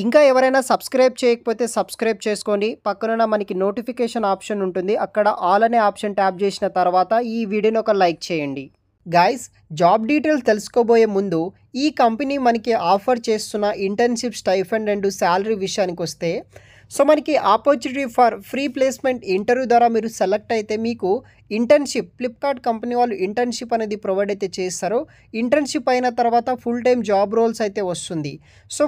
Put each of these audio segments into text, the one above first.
ఇంకా ఎవరైనా సబ్స్క్రైబ్ చేయకపోతే సబ్స్క్రైబ్ చేసుకోండి. పక్కనున్న మనకి నోటిఫికేషన్ ఆప్షన్ ఉంటుంది. అక్కడ ఆల్ అనే ఆప్షన్ ట్యాప్ చేసిన తర్వాత ఈ వీడియోని ఒక లైక్ చేయండి. గైస్, జాబ్ డీటెయిల్స్ తెలుసుకోబోయే ముందు ఈ కంపెనీ మనకి ఆఫర్ చేస్తున్న ఇంటర్న్‌షిప్ స్టైఫండ్ అండ్ సాలరీ విషయానికొస్తే, మనకి opportunity for free placement interview ద్వారా మీరు సెలెక్ట్ అయితే మీకు ఇంటర్న్‌షిప్ ఫ్లిప్‌కార్ట్ కంపెనీ వాళ్ళు ఇంటర్న్‌షిప్ అనేది ప్రొవైడ్ అయితే చేస్తారు. ఇంటర్న్‌షిప్ అయిన తర్వాత ఫుల్ టైమ్ జాబ్ రోల్స్ అయితే వస్తుంది.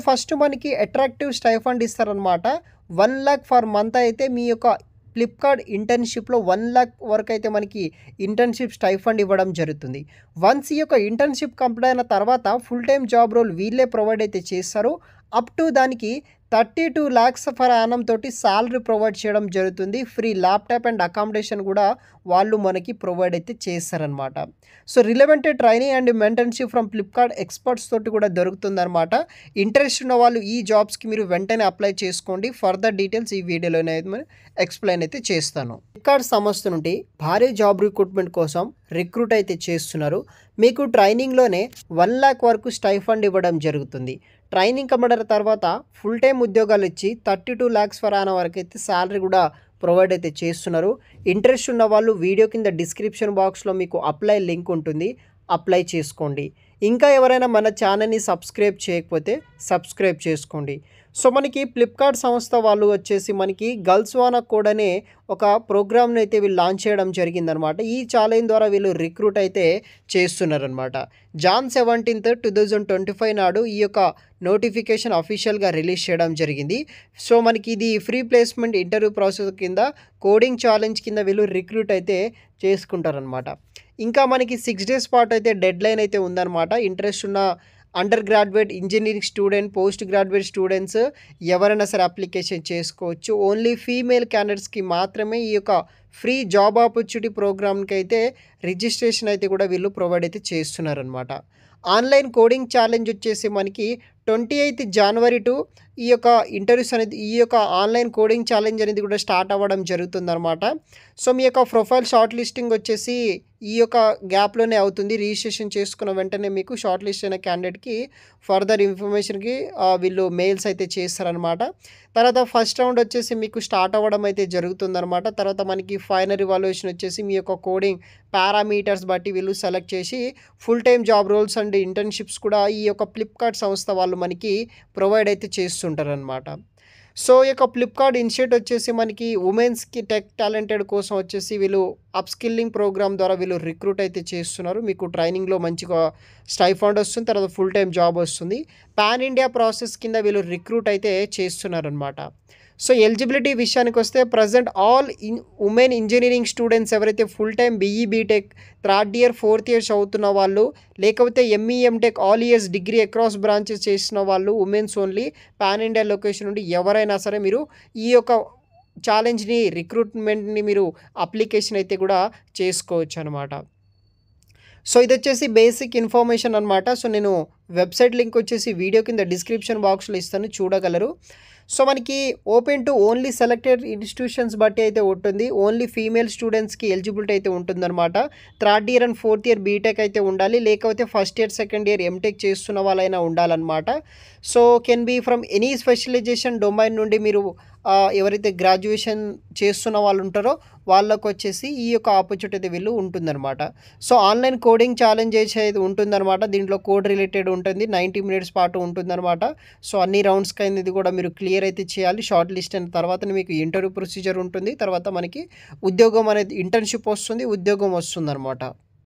ఫస్ట్ మనకి అట్రాక్టివ్ స్టైఫండ్ ఇస్తారనమాట. 1,00,000 ఫర్ మంత్ అయితే మీ యొక్క ఫ్లిప్‌కార్ట్ ఇంటర్న్‌షిప్‌లో 1,00,000 వరకు అయితే మనకి ఇంటర్న్‌షిప్ స్టైఫండ్ ఇవ్వడం జరుగుతుంది. వన్స్ ఈ యొక్క ఇంటర్న్‌షిప్ కంప్లీట్ అయిన తర్వాత ఫుల్ టైమ్ జాబ్ రోల్ వీళ్ళే ప్రొవైడ్ అయితే చేస్తారు. అప్ టు దానికి 32 lakhs ఫర్ యానం తోటి సాలరీ ప్రొవైడ్ చేయడం జరుగుతుంది. ఫ్రీ ల్యాప్‌టాప్ అండ్ అకామిడేషన్ కూడా వాళ్ళు మనకి ప్రొవైడ్ అయితే చేస్తారనమాట. Relevant training and mentorship from Flipkart experts తోటి కూడా దొరుకుతుందనమాట. ఇంట్రెస్ట్ ఉన్న వాళ్ళు ఈ జాబ్స్‌కి మీరు వెంటనే అప్లై చేసుకోండి. ఫర్దర్ డీటెయిల్స్ ఈ వీడియోలోనే ఎక్స్‌ప్లెయిన్ అయితే చేస్తాను. ఫ్లిప్‌కార్ట్ సంస్థ నుండి భారీ జాబ్ రిక్రూట్మెంట్ కోసం రిక్రూట్ అయితే చేస్తున్నారు. మీకు ట్రైనింగ్‌లోనే 1,00,000 వరకు స్టైఫండ్ ఇవ్వడం జరుగుతుంది. ట్రైనింగ్ కంప్లీట్ తర్వాత ఫుల్ టైమ్ ఉద్యోగాలు ఇచ్చి 32 lakhs ఫర్ యానం వరకు అయితే సాలరీ కూడా ప్రొవైడ్ అయితే చేస్తున్నారు. ఇంట్రెస్ట్ ఉన్న వాళ్ళు వీడియో కింద డిస్క్రిప్షన్ బాక్స్లో మీకు అప్లై లింక్ ఉంటుంది. అప్లై చేసుకోండి. ఇంకా ఎవరైనా మన ఛానల్ని సబ్స్క్రైబ్ చేయకపోతే సబ్స్క్రైబ్ చేసుకోండి. మనకి ఫ్లిప్‌కార్ట్ సంస్థ వాళ్ళు వచ్చేసి మనకి గర్ల్స్వానా కోడ్ అనే ఒక ప్రోగ్రామ్‌ని అయితే వీళ్ళు లాంచ్ చేయడం జరిగిందనమాట. ఈ ఛాలెంజ్ ద్వారా వీళ్ళు రిక్రూట్ అయితే చేస్తున్నారనమాట. జాన్ 17th 2025 నాడు ఈ యొక్క నోటిఫికేషన్ అఫీషియల్‌గా రిలీజ్ చేయడం జరిగింది. మనకి ఇది ఫ్రీ ప్లేస్‌మెంట్ ఇంటర్వ్యూ ప్రాసెస్ కింద కోడింగ్ ఛాలెంజ్ కింద వీళ్ళు రిక్రూట్ అయితే చేసుకుంటారనమాట. ఇంకా మనకి 6 days పాటు అయితే డెడ్‌లైన్ అయితే ఉందనమాట. ఇంట్రెస్ట్ ఉన్న under graduate engineering student, post graduate students ఎవరైనా సరే అప్లికేషన్ చేసుకోవచ్చు. ఓన్లీ ఫీమేల్ క్యాండిడేట్స్‌కి మాత్రమే ఈ యొక్క ఫ్రీ జాబ్ ఆపర్చునిటీ ప్రోగ్రామ్‌కి అయితే రిజిస్ట్రేషన్ అయితే కూడా వీళ్ళు ప్రొవైడ్ అయితే చేస్తున్నారనమాట. ఆన్లైన్ కోడింగ్ ఛాలెంజ్ వచ్చేసి మనకి 28th January టు ఈ యొక్క ఇంటర్వ్యూస్ అనేది ఈ యొక్క ఆన్లైన్ కోడింగ్ ఛాలెంజ్ అనేది కూడా స్టార్ట్ అవ్వడం జరుగుతుందనమాట. మీ యొక్క ప్రొఫైల్ షార్ట్ లిస్టింగ్ వచ్చేసి ఈ యొక్క గ్యాప్‌లోనే అవుతుంది. రిజిస్ట్రేషన్ చేసుకున్న వెంటనే మీకు షార్ట్ లిస్ట్ అయిన క్యాండిడేట్‌కి ఫర్దర్ ఇన్ఫర్మేషన్‌కి వీళ్ళు మెయిల్స్ అయితే చేస్తారనమాట. తర్వాత ఫస్ట్ రౌండ్ వచ్చేసి మీకు స్టార్ట్ అవ్వడం అయితే జరుగుతుందనమాట. తర్వాత మనకి ఫైనల్ ఇవాల్యుయేషన్ వచ్చేసి మీ యొక్క కోడింగ్ పారామీటర్స్ బట్టి వీళ్ళు సెలెక్ట్ చేసి full time job roles and internships కూడా ఈ యొక్క ఫ్లిప్‌కార్ట్ సంస్థ వాళ్ళు మనకి ప్రొవైడ్ అయితే చేస్తుంటారనమాట. ఈ యొక్క ఫ్లిప్‌కార్ట్ ఇనిషియేట్ వచ్చేసి మనకి ఉమెన్స్‌కి టెక్ టాలెంటెడ్ కోసం వచ్చేసి వీళ్ళు అప్‌స్కిల్లింగ్ ప్రోగ్రామ్ ద్వారా వీళ్ళు రిక్రూట్ అయితే చేస్తున్నారు. మీకు ట్రైనింగ్‌లో మంచిగా స్టైఫండ్ వస్తుంది. తర్వాత ఫుల్ టైమ్ జాబ్ వస్తుంది. పాన్ ఇండియా ప్రాసెస్ కింద వీళ్ళు రిక్రూట్ అయితే చేస్తున్నారనమాట. ఎలిజిబిలిటీ విషయానికొస్తే present all women engineering students ఎవరైతే full time BE, BTech, third year, fourth year చదువుతున్న వాళ్ళు, లేకపోతే ME, MTech all years degree across branches చేసిన వాళ్ళు, women's only pan India location నుండి ఎవరైనా సరే మీరు ఈ యొక్క ఛాలెంజ్‌ని రిక్రూట్మెంట్‌ని మీరు అప్లికేషన్ అయితే కూడా చేసుకోవచ్చు అనమాట. ఇదొచ్చేసి బేసిక్ ఇన్ఫర్మేషన్ అనమాట. నేను వెబ్సైట్ లింక్ వచ్చేసి వీడియో కింద డిస్క్రిప్షన్ బాక్స్‌లో ఇస్తాను, చూడగలరు. మనకి open to only selected institutions బట్టి అయితే ఉంటుంది. ఓన్లీ ఫీమేల్ స్టూడెంట్స్‌కి ఎలిజిబిలిటీ అయితే ఉంటుందన్నమాట. Third year and fourth year B Tech అయితే ఉండాలి. లేకపోతే first year, second year M Tech చేస్తున్న వాళ్ళైనా ఉండాలన్నమాట. Can be from any specialization domain నుండి మీరు ఎవరైతే గ్రాడ్యుయేషన్ చేస్తున్న వాళ్ళు ఉంటారో వాళ్ళకు వచ్చేసి ఈ యొక్క ఆపర్చునిటీ అయితే వీళ్ళు ఉంటుందన్నమాట. ఆన్లైన్ కోడింగ్ ఛాలెంజ్ చేసేది ఉంటుందన్నమాట. దీంట్లో కోడ్ రిలేటెడ్ ఉంటుంది. 90 minutes పాటు ఉంటుందన్నమాట. అన్ని రౌండ్స్‌కి అనేది కూడా మీరు క్లియర్ అయితే చేయాలి. షార్ట్ లిస్ట్ అయిన తర్వాతనే మీకు ఇంటర్వ్యూ ప్రొసీజర్ ఉంటుంది. తర్వాత మనకి ఉద్యోగం అనేది ఇంటర్న్‌షిప్ వస్తుంది. ఉద్యోగం వస్తుందన్నమాట.